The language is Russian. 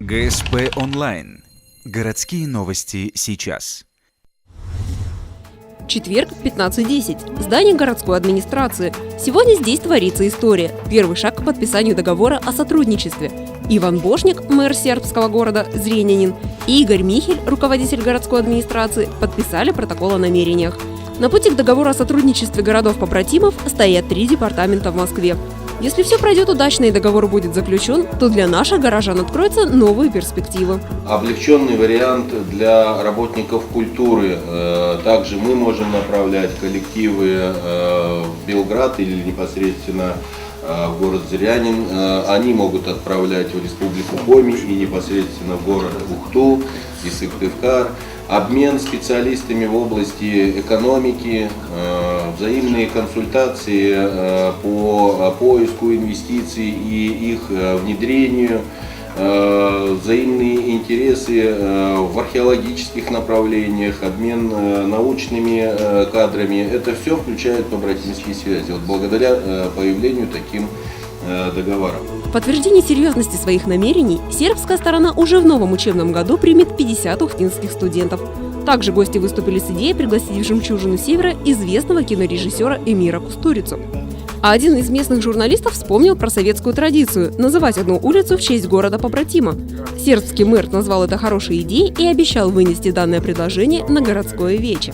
ГСП онлайн. Городские новости сейчас. Четверг, 15:10. Здание городской администрации. Сегодня здесь творится история. Первый шаг к подписанию договора о сотрудничестве. Иван Бошник, мэр сербского города Зренянин, и Игорь Михель, руководитель городской администрации, подписали протокол о намерениях. На пути к договору о сотрудничестве городов-побратимов стоят 3 департамента в Москве. Если все пройдет удачно и договор будет заключен, то для наших горожан откроются новые перспективы. Облегченный вариант для работников культуры. Также мы можем направлять коллективы в Белград или непосредственно в город Зырянин. Они могут отправлять в Республику Коми и непосредственно в город Ухту и Сыктывкар. Обмен специалистами в области экономики, взаимные консультации по поиску инвестиций и их внедрению, взаимные интересы в археологических направлениях, обмен научными кадрами. Это все включает побратимские связи. Вот благодаря появлению таким договором. В подтверждение серьезности своих намерений сербская сторона уже в новом учебном году примет 50 ухтинских студентов. Также гости выступили с идеей пригласить в «Жемчужину Севера» известного кинорежиссера Эмира Кустурицу. А один из местных журналистов вспомнил про советскую традицию – называть одну улицу в честь города-побратима. Сербский мэр назвал это хорошей идеей и обещал вынести данное предложение на городское вече.